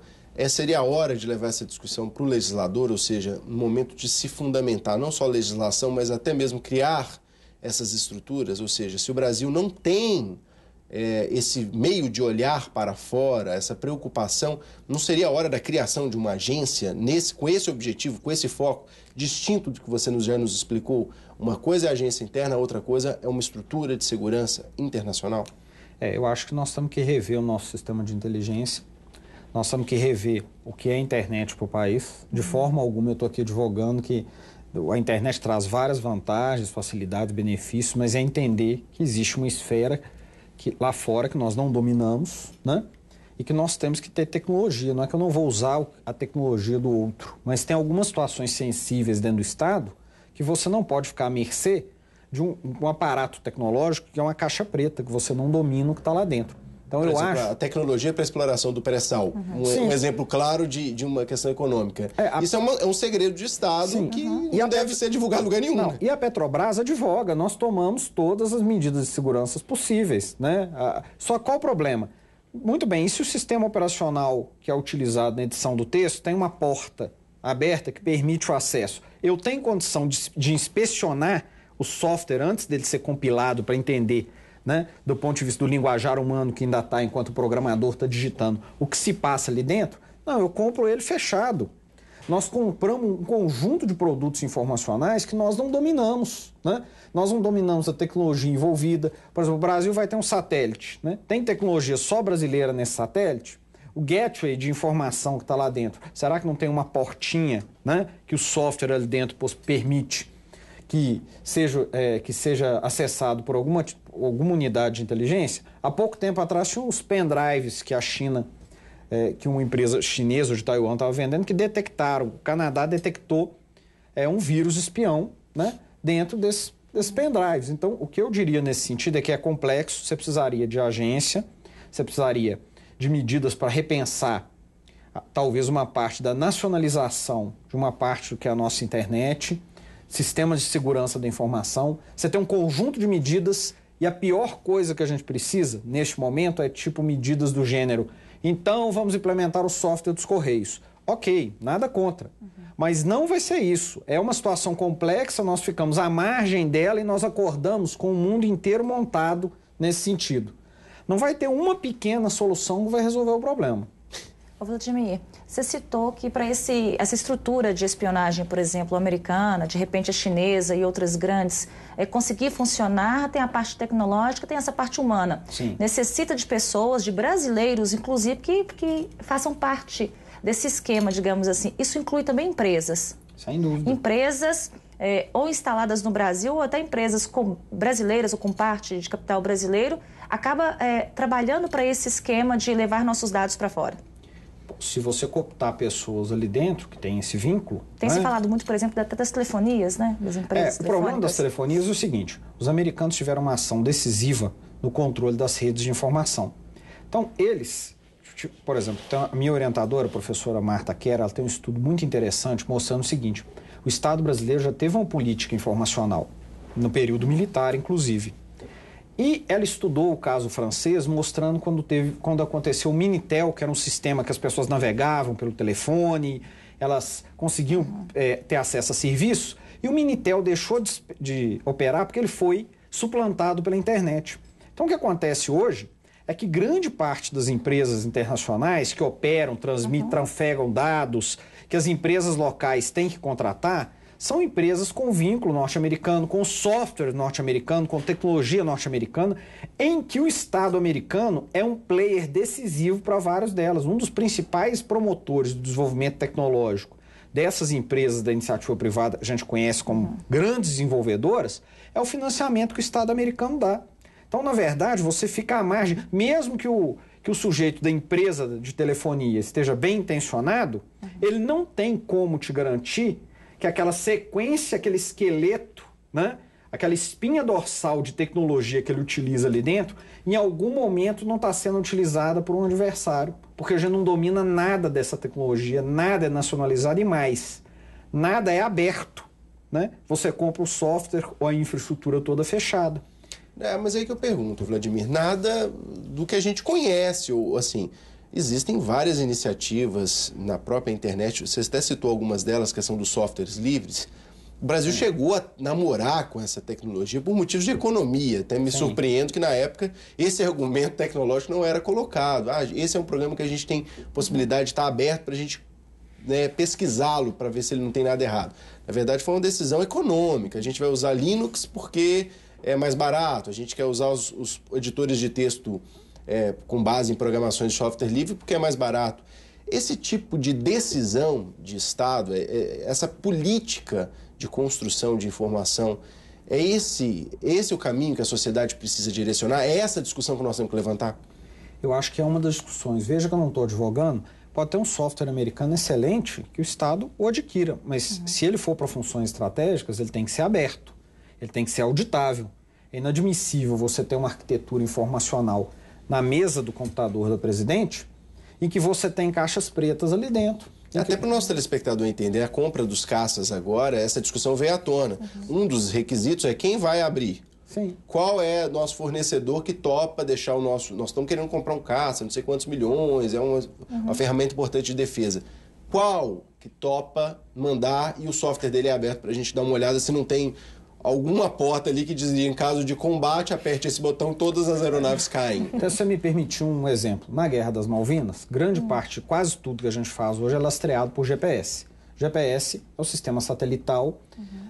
seria a hora de levar essa discussão para o legislador, ou seja, no momento de se fundamentar, não só a legislação, mas até mesmo criar essas estruturas, ou seja, se o Brasil não tem esse meio de olhar para fora, essa preocupação, não seria a hora da criação de uma agência com esse objetivo, com esse foco, distinto do que você já nos explicou? Uma coisa é a agência interna, a outra coisa é uma estrutura de segurança internacional? Eu acho que nós temos que rever o nosso sistema de inteligência, nós temos que rever o que é a internet para o país. De forma alguma eu estou aqui advogando que a internet traz várias vantagens, facilidades, benefícios, mas é entender que existe uma esfera lá fora que nós não dominamos, né? E que nós temos que ter tecnologia. Não é que eu não vou usar a tecnologia do outro, mas tem algumas situações sensíveis dentro do Estado que você não pode ficar à mercê de um aparato tecnológico que é uma caixa preta, que você não domina o que está lá dentro. Então, por exemplo, a tecnologia para a exploração do pré-sal, um exemplo claro de uma questão econômica. Isso é um segredo de Estado que não deve ser divulgado em lugar nenhum. Não, e a Petrobras advoga, nós tomamos todas as medidas de segurança possíveis, né? Só qual o problema? Muito bem, e se o sistema operacional que é utilizado na edição do texto tem uma porta aberta que permite o acesso? Eu tenho condição de inspecionar O software, antes dele ser compilado para entender, né, do ponto de vista do linguajar humano que ainda está enquanto o programador está digitando, o que se passa ali dentro, não, eu compro ele fechado. Nós compramos um conjunto de produtos informacionais que nós não dominamos, né? Nós não dominamos a tecnologia envolvida. Por exemplo, o Brasil vai ter um satélite, né? Tem tecnologia só brasileira nesse satélite? O gateway de informação que está lá dentro, será que não tem uma portinha, né, que o software ali dentro permite que seja acessado por alguma unidade de inteligência? Há pouco tempo atrás tinha os pendrives que a China, que uma empresa chinesa ou de Taiwan estava vendendo, que detectaram, o Canadá detectou um vírus espião, né, dentro desses pendrives. Então, o que eu diria nesse sentido é que é complexo, você precisaria de agência, você precisaria de medidas para repensar talvez uma parte da nacionalização de uma parte do que é a nossa internet, sistemas de segurança da informação. Você tem um conjunto de medidas e a pior coisa que a gente precisa neste momento é tipo medidas do gênero: então vamos implementar o software dos Correios. Ok, nada contra. Mas não vai ser isso. É uma situação complexa, nós ficamos à margem dela e nós acordamos com o mundo inteiro montado nesse sentido. Não vai ter uma pequena solução que vai resolver o problema. Ô, Vladimir, você citou que para essa estrutura de espionagem, por exemplo, americana, de repente a chinesa e outras grandes, conseguir funcionar, tem a parte tecnológica, tem essa parte humana. Sim. Necessita de pessoas, de brasileiros, inclusive, que façam parte desse esquema, digamos assim. Isso inclui também empresas. Sem dúvida. Empresas ou instaladas no Brasil, ou até empresas brasileiras ou com parte de capital brasileiro, acaba trabalhando para esse esquema de levar nossos dados para fora. Se você cooptar pessoas ali dentro que tem esse vínculo... Tem se falado muito, por exemplo, das telefonias, né? Das empresas o problema das telefonias é o seguinte: os americanos tiveram uma ação decisiva no controle das redes de informação. Então, eles... Por exemplo, a minha orientadora, a professora Marta Kera, ela tem um estudo muito interessante mostrando o seguinte: o Estado brasileiro já teve uma política informacional, no período militar, inclusive. E ela estudou o caso francês, mostrando quando aconteceu o Minitel, que era um sistema que as pessoas navegavam pelo telefone, elas conseguiam ter acesso a serviços, e o Minitel deixou de operar porque ele foi suplantado pela internet. Então, o que acontece hoje é que grande parte das empresas internacionais que operam, transmitem, trafegam dados, que as empresas locais têm que contratar, são empresas com vínculo norte-americano, com software norte-americano, com tecnologia norte-americana, em que o Estado americano é um player decisivo para várias delas. Um dos principais promotores do desenvolvimento tecnológico dessas empresas da iniciativa privada, a gente conhece como grandes desenvolvedoras, é o financiamento que o Estado americano dá. Então, na verdade, você fica à margem, mesmo que o sujeito da empresa de telefonia esteja bem intencionado, ele não tem como te garantir que aquela sequência, aquele esqueleto, né, aquela espinha dorsal de tecnologia que ele utiliza ali dentro, em algum momento não está sendo utilizada por um adversário, porque a gente não domina nada dessa tecnologia, nada é nacionalizado e mais, nada é aberto, né? Você compra o software ou a infraestrutura toda fechada. Mas aí que eu pergunto, Vladimir, nada do que a gente conhece, ou assim... Existem várias iniciativas na própria internet, você até citou algumas delas, que são dos softwares livres. O Brasil chegou a namorar com essa tecnologia por motivos de economia. Até me surpreendo que, na época, esse argumento tecnológico não era colocado. Esse é um programa que a gente tem possibilidade de estar aberto para a gente, né, pesquisá-lo, para ver se ele não tem nada errado. Na verdade, foi uma decisão econômica. A gente vai usar Linux porque é mais barato. A gente quer usar os editores de texto com base em programações de software livre porque é mais barato. Esse tipo de decisão de Estado, essa política de construção de informação, é esse o caminho que a sociedade precisa direcionar? É essa discussão que nós temos que levantar? Eu acho que é uma das discussões. Veja que eu não estou advogando. Pode ter um software americano excelente que o Estado o adquira, mas se ele for para funções estratégicas, ele tem que ser aberto, ele tem que ser auditável. É inadmissível você ter uma arquitetura informacional na mesa do computador do presidente, em que você tem caixas pretas ali dentro. Até para o nosso telespectador entender, a compra dos caças agora, essa discussão veio à tona. Um dos requisitos é quem vai abrir. Sim. Qual é nosso fornecedor que topa deixar o nosso... Nós estamos querendo comprar um caça, não sei quantos milhões, é uma ferramenta importante de defesa. Qual que topa mandar e o software dele é aberto para a gente dar uma olhada se não tem alguma porta ali que dizia, em caso de combate, aperte esse botão, todas as aeronaves caem. Então, se você me permitir um exemplo, na Guerra das Malvinas, grande parte, quase tudo que a gente faz hoje é lastreado por GPS. GPS é o sistema satelital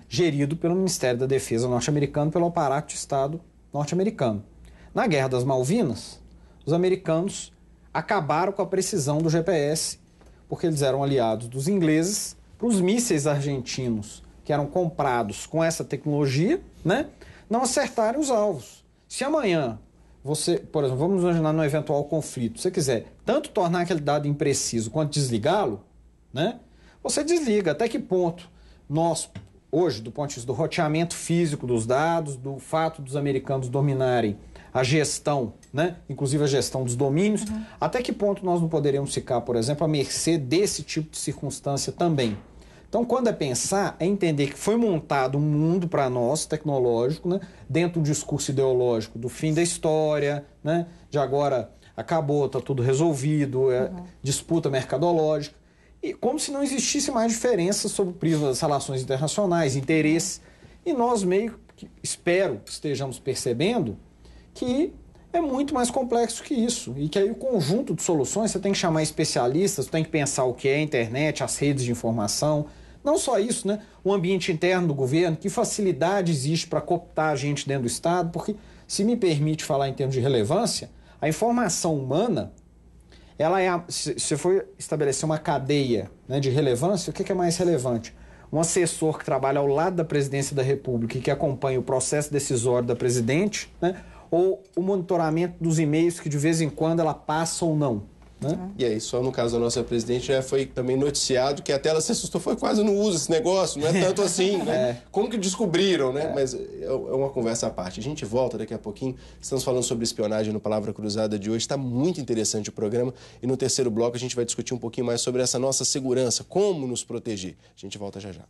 gerido pelo Ministério da Defesa norte-americano, pelo aparato de Estado norte-americano. Na Guerra das Malvinas, os americanos acabaram com a precisão do GPS, porque eles eram aliados dos ingleses. Para os mísseis argentinos, que eram comprados com essa tecnologia, né, não acertarem os alvos. Se amanhã você, por exemplo, vamos imaginar num eventual conflito, você quiser tanto tornar aquele dado impreciso quanto desligá-lo, né, você desliga. Até que ponto nós, hoje, do ponto de vista do roteamento físico dos dados, do fato dos americanos dominarem a gestão, né, inclusive a gestão dos domínios, até que ponto nós não poderíamos ficar, por exemplo, à mercê desse tipo de circunstância também? Então, quando é pensar, é entender que foi montado um mundo para nós, tecnológico, né, dentro do discurso ideológico do fim da história, né, de agora acabou, está tudo resolvido, disputa mercadológica, e como se não existisse mais diferença sobre o prisma das relações internacionais, interesses, e nós meio que, espero que estejamos percebendo, que é muito mais complexo que isso. E que aí o conjunto de soluções, você tem que chamar especialistas, tem que pensar o que é a internet, as redes de informação. Não só isso, né? O ambiente interno do governo, que facilidade existe para cooptar a gente dentro do Estado, porque, se me permite falar em termos de relevância, a informação humana, ela é se você for estabelecer uma cadeia, né, de relevância, o que é mais relevante? Um assessor que trabalha ao lado da presidência da República e que acompanha o processo decisório da presidente, né? Ou o monitoramento dos e-mails que de vez em quando ela passa ou não, né? E aí, só no caso da nossa presidente, já foi também noticiado que até ela se assustou, foi quase não usa esse negócio, não é tanto assim, né? Como que descobriram, né? Mas é uma conversa à parte. A gente volta daqui a pouquinho, estamos falando sobre espionagem no Palavra Cruzada de hoje, está muito interessante o programa, e no terceiro bloco a gente vai discutir um pouquinho mais sobre essa nossa segurança, como nos proteger. A gente volta já já.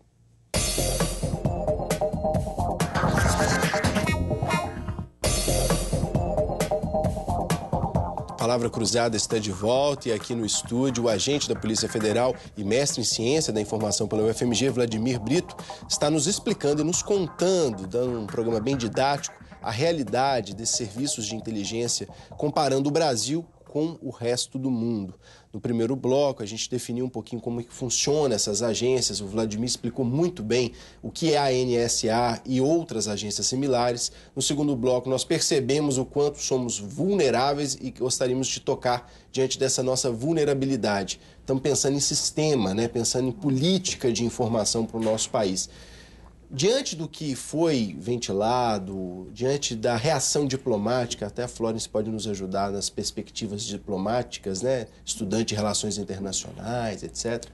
Palavra Cruzada está de volta, e aqui no estúdio o agente da Polícia Federal e mestre em Ciência da Informação pela UFMG, Vladimir Brito, está nos explicando e nos contando, dando um programa bem didático, a realidade desses serviços de inteligência, comparando o Brasil com o resto do mundo. No primeiro bloco, a gente definiu um pouquinho como que funciona essas agências. O Vladimir explicou muito bem o que é a NSA e outras agências similares. No segundo bloco, nós percebemos o quanto somos vulneráveis e gostaríamos de tocar diante dessa nossa vulnerabilidade. Estamos pensando em sistema, né? Pensando em política de informação para o nosso país. Diante do que foi ventilado, diante da reação diplomática, até a Florence pode nos ajudar nas perspectivas diplomáticas, né? Estudante de relações internacionais, etc.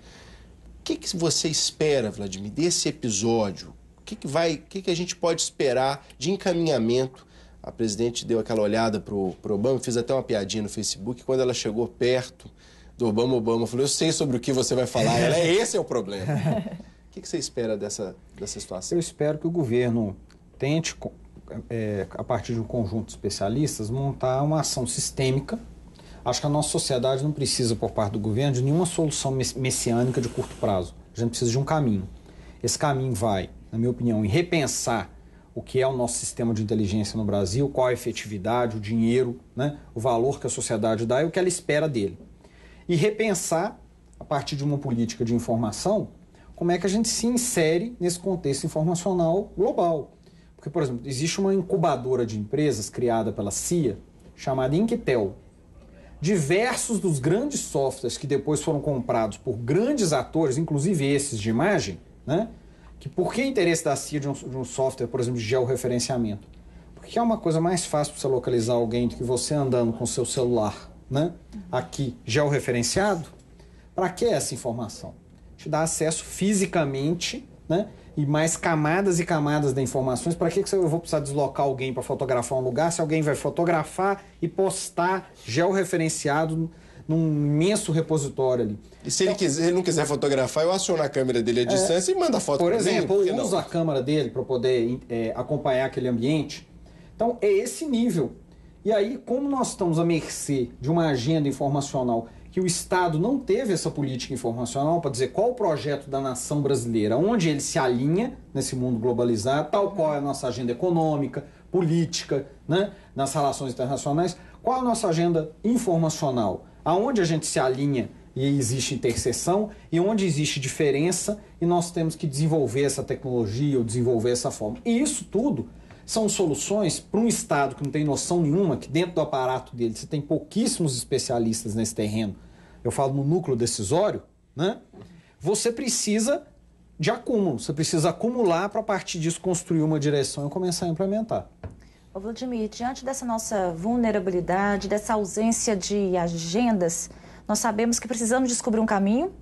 O que você espera, Vladimir, desse episódio? O que a gente pode esperar de encaminhamento? A presidente deu aquela olhada para o Obama, fiz até uma piadinha no Facebook, quando ela chegou perto do Obama falou, eu sei sobre o que você vai falar, esse é o problema. O que você espera dessa situação? Eu espero que o governo tente, a partir de um conjunto de especialistas, montar uma ação sistêmica. Acho que a nossa sociedade não precisa, por parte do governo, de nenhuma solução messiânica de curto prazo. A gente precisa de um caminho. Esse caminho vai, na minha opinião, em repensar o que é o nosso sistema de inteligência no Brasil, qual a efetividade, o dinheiro, né, o valor que a sociedade dá e o que ela espera dele. E repensar, a partir de uma política de informação, como é que a gente se insere nesse contexto informacional global. Porque, por exemplo, existe uma incubadora de empresas criada pela CIA, chamada Inquitel. Diversos dos grandes softwares que depois foram comprados por grandes atores, inclusive esses de imagem, né? Que por que interesse da CIA de um software, por exemplo, de georreferenciamento? Porque é uma coisa mais fácil para você localizar alguém do que você andando com seu celular, né? Aqui, georreferenciado. Para que essa informação? Te dá acesso fisicamente, né? E mais camadas e camadas de informações. Para que eu vou precisar deslocar alguém para fotografar um lugar se alguém vai fotografar e postar georreferenciado num imenso repositório ali? E se ele não quiser fotografar, eu aciono a câmera dele à distância e manda a foto por para mim? Por exemplo, eu uso a câmera dele para poder acompanhar aquele ambiente. Então, é esse nível. E aí, como nós estamos à mercê de uma agenda informacional que o Estado não teve essa política informacional para dizer qual o projeto da nação brasileira, onde ele se alinha nesse mundo globalizado, tal qual é a nossa agenda econômica, política, né, nas relações internacionais, qual é a nossa agenda informacional, aonde a gente se alinha e existe interseção e onde existe diferença e nós temos que desenvolver essa tecnologia ou desenvolver essa forma. E isso tudo são soluções para um Estado que não tem noção nenhuma, que dentro do aparato dele você tem pouquíssimos especialistas nesse terreno, eu falo no núcleo decisório, né? Você precisa de acúmulo, você precisa acumular para a partir disso construir uma direção e começar a implementar. Ô Vladimir, diante dessa nossa vulnerabilidade, dessa ausência de agendas, nós sabemos que precisamos descobrir um caminho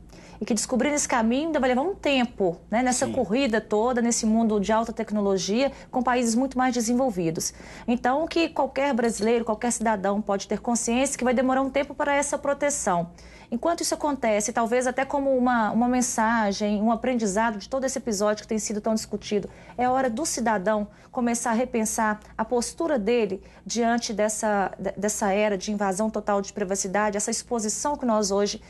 e que descobrir esse caminho ainda vai levar um tempo, né? Nessa Sim. corrida toda, nesse mundo de alta tecnologia, com países muito mais desenvolvidos. Então, que qualquer brasileiro, qualquer cidadão pode ter consciência que vai demorar um tempo para essa proteção. Enquanto isso acontece, talvez até como uma mensagem, um aprendizado de todo esse episódio que tem sido tão discutido, é hora do cidadão começar a repensar a postura dele diante dessa era de invasão total de privacidade, essa exposição que nós hoje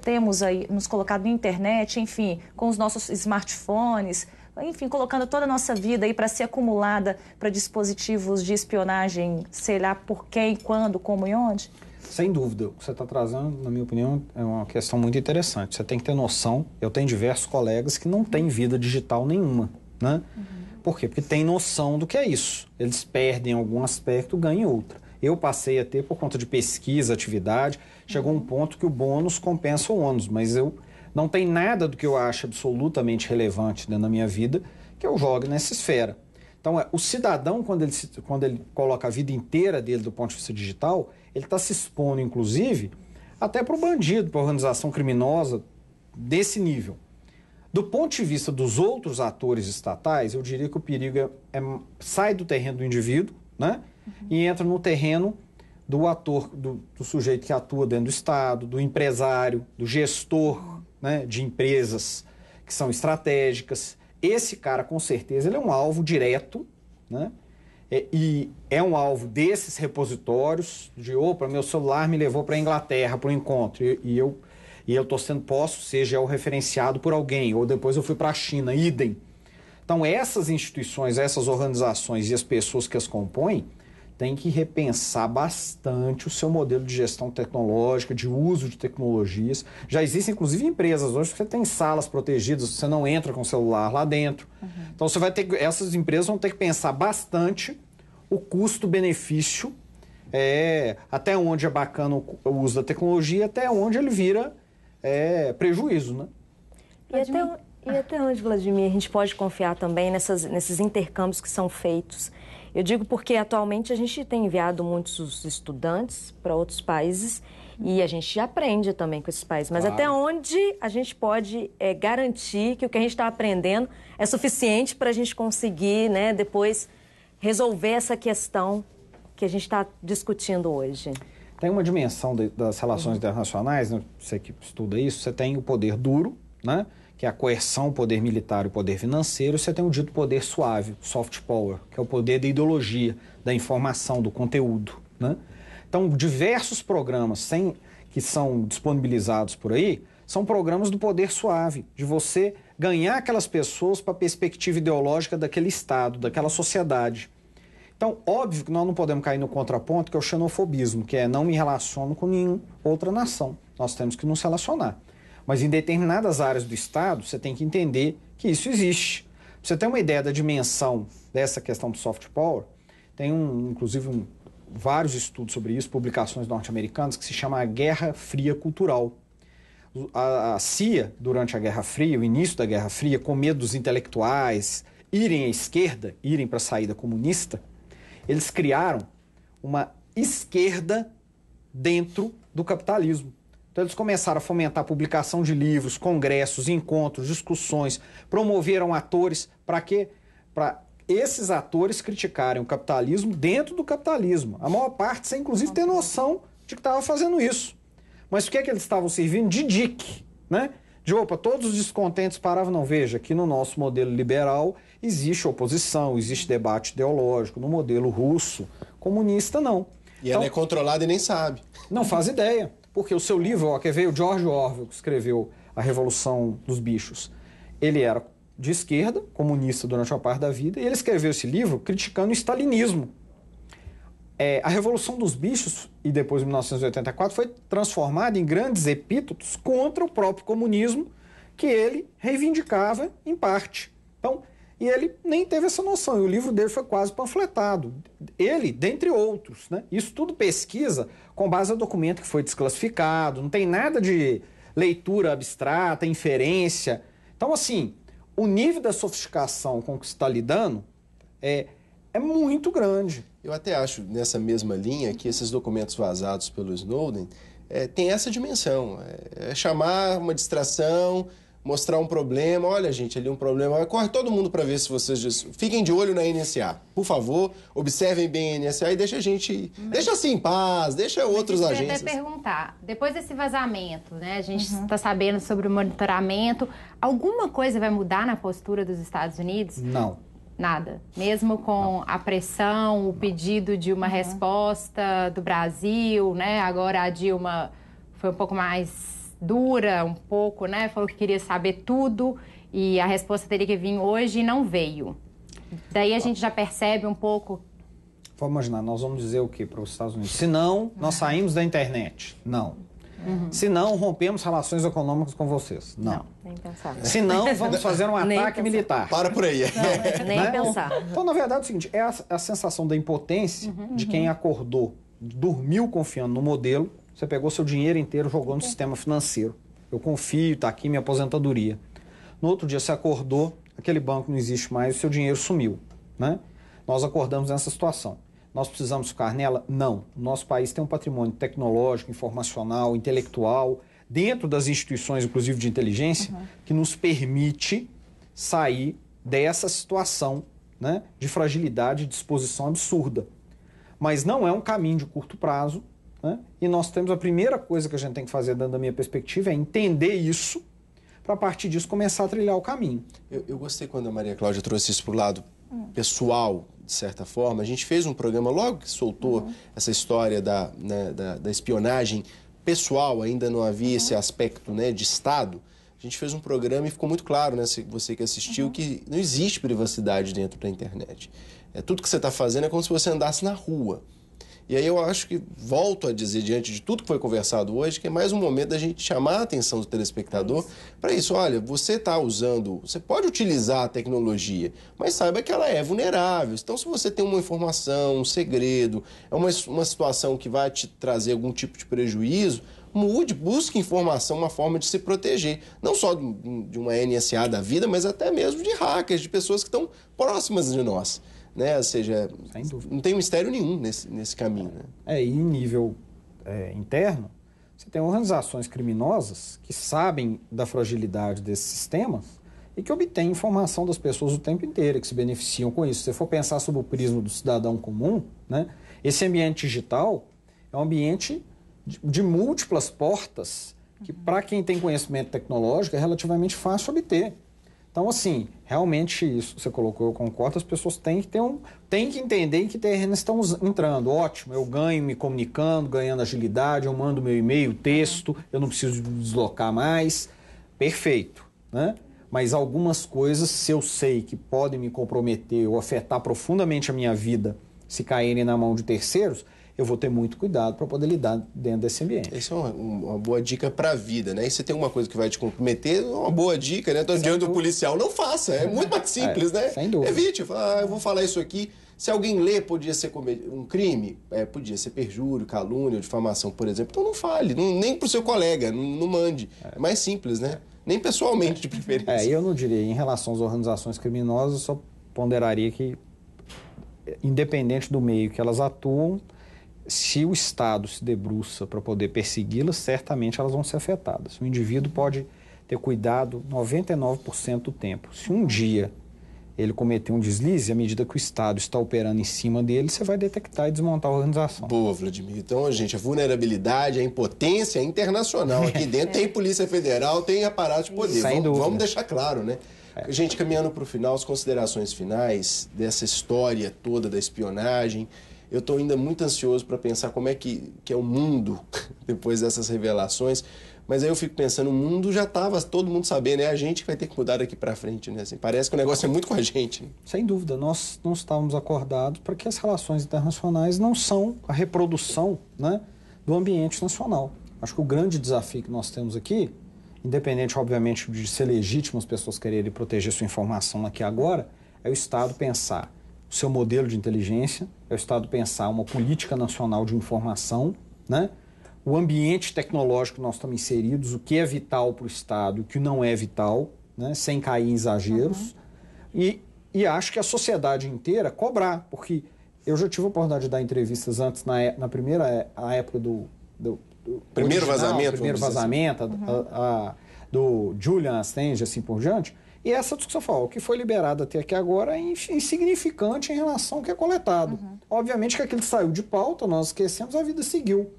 temos aí nos colocado na internet, enfim, com os nossos smartphones, enfim, colocando toda a nossa vida aí para ser acumulada para dispositivos de espionagem, sei lá por quem, quando, como e onde? Sem dúvida, o que você está trazendo, na minha opinião, é uma questão muito interessante. Você tem que ter noção, eu tenho diversos colegas que não têm vida digital nenhuma, né? Por quê? Porque tem noção do que é isso. Eles perdem algum aspecto, ganham outro. Eu passei a ter, por conta de pesquisa, atividade, chegou um ponto que o bônus compensa o ônus, mas eu não tem nada do que eu acho absolutamente relevante dentro da minha vida que eu jogue nessa esfera. Então, o cidadão, quando ele coloca a vida inteira dele do ponto de vista digital, ele está se expondo, inclusive, até para o bandido, para a organização criminosa desse nível. Do ponto de vista dos outros atores estatais, eu diria que o perigo sai do terreno do indivíduo, né? E entra no terreno do ator, do sujeito que atua dentro do Estado, do empresário, do gestor, né, de empresas que são estratégicas. Esse cara, com certeza, ele é um alvo direto, né? E é um alvo desses repositórios de, opa, meu celular me levou para a Inglaterra para o encontro e eu estou sendo posto, seja o referenciado por alguém, ou depois eu fui para a China, idem. Então, essas instituições, essas organizações e as pessoas que as compõem têm que repensar bastante o seu modelo de gestão tecnológica, de uso de tecnologias. Já existem, inclusive, empresas hoje que você tem salas protegidas, você não entra com o celular lá dentro. Então, essas empresas vão ter que pensar bastante o custo-benefício, até onde é bacana o uso da tecnologia, até onde ele vira prejuízo, né? E até onde, Vladimir, a gente pode confiar também nesses intercâmbios que são feitos? Eu digo porque atualmente a gente tem enviado muitos estudantes para outros países e a gente aprende também com esses países. Mas até onde a gente pode garantir que o que a gente está aprendendo é suficiente para a gente conseguir, né, depois resolver essa questão que a gente está discutindo hoje? Tem uma dimensão das relações internacionais, né? Você que estuda isso, você tem o poder duro, né? Que é a coerção, o poder militar e o poder financeiro, você tem o dito poder suave, soft power, que é o poder da ideologia, da informação, do conteúdo, né? Então, diversos programas que são disponibilizados por aí são programas do poder suave, de você ganhar aquelas pessoas para a perspectiva ideológica daquele Estado, daquela sociedade. Então, óbvio que nós não podemos cair no contraponto, que é o xenofobismo, que é não me relaciono com nenhuma outra nação. Nós temos que nos relacionar. Mas em determinadas áreas do Estado, você tem que entender que isso existe. Pra você ter uma ideia da dimensão dessa questão do soft power, tem inclusive vários estudos sobre isso, publicações norte-americanas, que se chama a Guerra Fria Cultural. A CIA, durante a Guerra Fria, o início da Guerra Fria, com medo dos intelectuais irem à esquerda, irem para a saída comunista, eles criaram uma esquerda dentro do capitalismo. Então, eles começaram a fomentar a publicação de livros, congressos, encontros, discussões, promoveram atores. Para quê? Para esses atores criticarem o capitalismo dentro do capitalismo. A maior parte, sem inclusive ter noção de que estava fazendo isso. Mas o que é que eles estavam servindo? De dique, né? De, opa, todos os descontentes paravam. Não, veja, aqui no nosso modelo liberal existe oposição, existe debate ideológico. No modelo russo, Comunista, não. E ela é controlada e nem sabe. Não faz ideia. Porque o seu livro, ó, quer ver? O George Orwell, que escreveu A Revolução dos Bichos, ele era de esquerda, comunista durante uma parte da vida, e ele escreveu esse livro criticando o stalinismo. A Revolução dos Bichos, e depois em 1984, foi transformada em grandes epítetos contra o próprio comunismo que ele reivindicava em parte. Então, e ele nem teve essa noção, e o livro dele foi quase panfletado. Ele, dentre outros, né? Isso tudo pesquisa com base no documento que foi desclassificado, não tem nada de leitura abstrata, inferência. Então, assim, o nível da sofisticação com que se está lidando é muito grande. Eu até acho, nessa mesma linha, que esses documentos vazados pelo Snowden tem essa dimensão. É chamar uma distração, mostrar um problema. Olha, gente, ali um problema. Corre todo mundo para ver se vocês... Fiquem de olho na NSA. Por favor, observem bem a NSA e deixa a gente... Deixa assim em paz, deixa outros agentes... Eu ia até perguntar, depois desse vazamento, né? A gente está sabendo sobre o monitoramento. Alguma coisa vai mudar na postura dos Estados Unidos? Não. Nada. Mesmo com a pressão, o pedido de uma resposta do Brasil, né? Agora a Dilma foi um pouco mais dura, um pouco, né? Falou que queria saber tudo e a resposta teria que vir hoje e não veio. Daí a gente já percebe um pouco... Vamos imaginar, nós vamos dizer o quê para os Estados Unidos? Se não, nós saímos da internet. Não. Se não, rompemos relações econômicas com vocês. Não. Nem pensar. Se não, vamos fazer um ataque militar. Para por aí. Nem Né? pensar. Então, na verdade, é o seguinte, é a sensação da impotência de quem acordou, dormiu confiando no modelo, você pegou seu dinheiro inteiro, jogou no sistema financeiro. Eu confio, está aqui minha aposentadoria. No outro dia você acordou, aquele banco não existe mais, o seu dinheiro sumiu. Né? Nós acordamos nessa situação. Nós precisamos ficar nela? Não. O nosso país tem um patrimônio tecnológico, informacional, intelectual, dentro das instituições, inclusive de inteligência, que nos permite sair dessa situação, né, de fragilidade e disposição absurda. Mas não é um caminho de curto prazo, né? E nós temos a primeira coisa que a gente tem que fazer, dentro da minha perspectiva, é entender isso, para a partir disso começar a trilhar o caminho. Eu gostei quando a Maria Cláudia trouxe isso para o lado pessoal, de certa forma. A gente fez um programa logo que soltou essa história da espionagem pessoal, ainda não havia esse aspecto, né, de Estado. A gente fez um programa e ficou muito claro, né, você que assistiu, que não existe privacidade dentro da internet. Tudo que você está fazendo é como se você andasse na rua. E aí eu acho que, volto a dizer, diante de tudo que foi conversado hoje, que é mais um momento da gente chamar a atenção do telespectador para isso. Olha, você está usando, você pode utilizar a tecnologia, mas saiba que ela é vulnerável. Então, se você tem uma informação, um segredo, é uma situação que vai te trazer algum tipo de prejuízo, mude, busque informação, uma forma de se proteger. Não só de uma NSA da vida, mas até mesmo de hackers, de pessoas que estão próximas de nós. Né? Ou seja, não tem mistério nenhum nesse caminho. Né? E em nível interno, você tem organizações criminosas que sabem da fragilidade desses sistemas e que obtêm informação das pessoas o tempo inteiro, que se beneficiam com isso. Se você for pensar sob o prisma do cidadão comum, né, esse ambiente digital é um ambiente de múltiplas portas que, para quem tem conhecimento tecnológico, é relativamente fácil obter. Então, assim, realmente isso você colocou, eu concordo, as pessoas têm que entender em que terreno estão entrando. Ótimo, eu ganho me comunicando, ganhando agilidade, eu mando meu e-mail, texto, eu não preciso deslocar mais. Perfeito, né? Mas algumas coisas, se eu sei que podem me comprometer ou afetar profundamente a minha vida se caírem na mão de terceiros, eu vou ter muito cuidado para poder lidar dentro desse ambiente. Isso é uma boa dica para a vida, né? E se tem uma coisa que vai te comprometer, uma boa dica, né? Então, diante do policial, não faça. É muito mais simples, né? Sem dúvida. Evite. Eu vou falar isso aqui. Se alguém lê, podia ser um crime, podia ser perjúrio, calúnia, difamação, por exemplo. Então não fale, nem para o seu colega, não mande. É mais simples, né? Nem pessoalmente, de preferência. Eu não diria. Em relação às organizações criminosas, eu só ponderaria que, independente do meio que elas atuam, se o Estado se debruça para poder persegui-las, certamente elas vão ser afetadas. O indivíduo pode ter cuidado 99% do tempo. Se um dia ele cometer um deslize, à medida que o Estado está operando em cima dele, você vai detectar e desmontar a organização. Boa, Vladimir. Então, gente, a vulnerabilidade, a impotência é internacional. Aqui dentro tem Polícia Federal, tem aparato de poder. Vamos deixar claro, né? Gente, caminhando para o final, as considerações finais dessa história toda da espionagem. Eu estou ainda muito ansioso para pensar como é que é o mundo depois dessas revelações. Mas aí eu fico pensando, o mundo já estava todo mundo sabendo, é a gente que vai ter que mudar daqui para frente, né? Assim, parece que o negócio é muito com a gente. Né? Sem dúvida, nós não estávamos acordados para que as relações internacionais não são a reprodução, né, do ambiente nacional. Acho que o grande desafio que nós temos aqui, independente, obviamente, de ser legítimo as pessoas quererem proteger sua informação aqui agora, é o Estado pensar o seu modelo de inteligência, é o Estado pensar uma política nacional de informação, né? O ambiente tecnológico que nós estamos inseridos, o que é vital para o Estado e o que não é vital, né? Sem cair em exageros. E acho que a sociedade inteira cobrar, porque eu já tive a oportunidade de dar entrevistas antes, na primeira época do primeiro original, vazamento. Primeiro vazamento, do Julian Assange, assim por diante. E essa discussão falou, o que foi liberado até aqui agora é insignificante em relação ao que é coletado. Obviamente que aquilo saiu de pauta, nós esquecemos, a vida seguiu.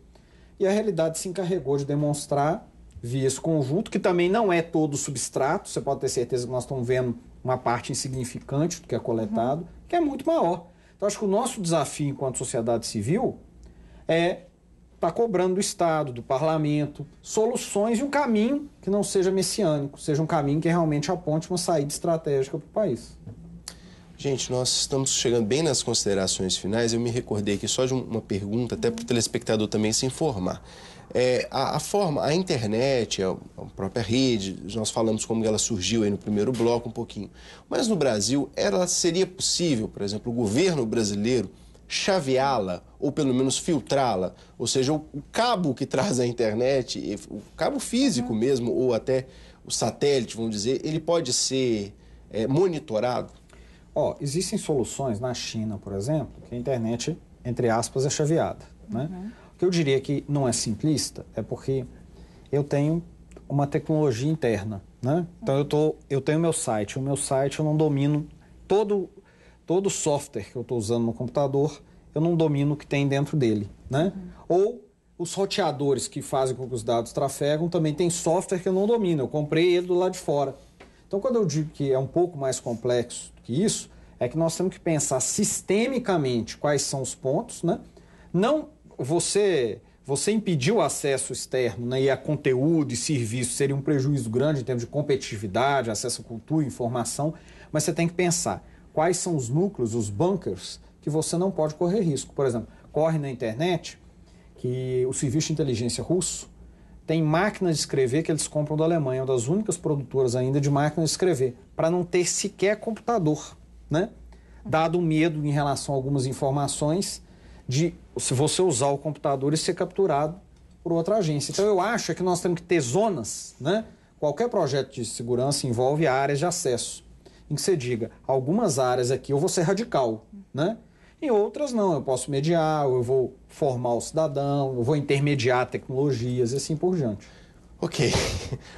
E a realidade se encarregou de demonstrar, via esse conjunto, que também não é todo substrato, você pode ter certeza que nós estamos vendo uma parte insignificante do que é coletado, que é muito maior. Então, acho que o nosso desafio enquanto sociedade civil é estar cobrando do Estado, do Parlamento, soluções e um caminho que não seja messiânico, seja um caminho que realmente aponte uma saída estratégica para o país. Gente, nós estamos chegando bem nas considerações finais. Eu me recordei aqui só de uma pergunta, até para o telespectador também se informar. A internet, a própria rede, nós falamos como ela surgiu aí no primeiro bloco um pouquinho. Mas no Brasil, seria possível, por exemplo, o governo brasileiro chaveá-la, ou pelo menos filtrá-la? Ou seja, o cabo que traz a internet, o cabo físico mesmo, ou até o satélite, vamos dizer, ele pode ser monitorado? Existem soluções na China, por exemplo, que a internet, entre aspas, é chaveada. Né? O que eu diria que não é simplista é porque eu tenho uma tecnologia interna. Né? Então, eu tenho meu site. O meu site eu não domino todo o software que eu estou usando no computador, eu não domino o que tem dentro dele. Né? Ou os roteadores que fazem com que os dados trafegam também tem software que eu não domino. Eu comprei ele do lado de fora. Então, quando eu digo que é um pouco mais complexo do que isso, é que nós temos que pensar sistemicamente quais são os pontos, né? Não você impedir o acesso externo, né, e a conteúdo e serviço seria um prejuízo grande em termos de competitividade, acesso à cultura, informação, mas você tem que pensar quais são os núcleos, os bunkers, que você não pode correr risco. Por exemplo, corre na internet que o serviço de inteligência russo tem máquinas de escrever que eles compram da Alemanha, uma das únicas produtoras ainda de máquinas de escrever, para não ter sequer computador, né? Dado o medo em relação a algumas informações de se você usar o computador e ser capturado por outra agência. Então eu acho que nós temos que ter zonas, né? Qualquer projeto de segurança envolve áreas de acesso, em que você diga, algumas áreas aqui eu vou ser radical, né? Em outras não, eu posso mediar, eu vou formar o cidadão, eu vou intermediar tecnologias e assim por diante. Ok,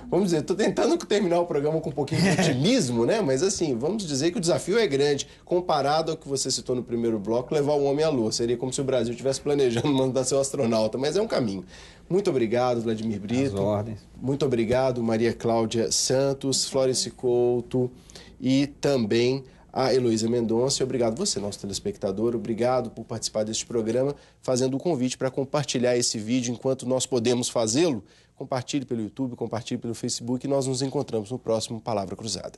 vamos dizer, estou tentando terminar o programa com um pouquinho de otimismo, né? Mas assim, vamos dizer que o desafio é grande, comparado ao que você citou no primeiro bloco, levar o homem à Lua. Seria como se o Brasil estivesse planejando mandar seu astronauta, mas é um caminho. Muito obrigado, Vladimir Brito. As ordens. Muito obrigado, Maria Cláudia Santos, Flórice Couto e também a Heloísa Mendonça. E obrigado você, nosso telespectador. Obrigado por participar deste programa, fazendo o convite para compartilhar esse vídeo enquanto nós podemos fazê-lo. Compartilhe pelo YouTube, compartilhe pelo Facebook e nós nos encontramos no próximo Palavra Cruzada.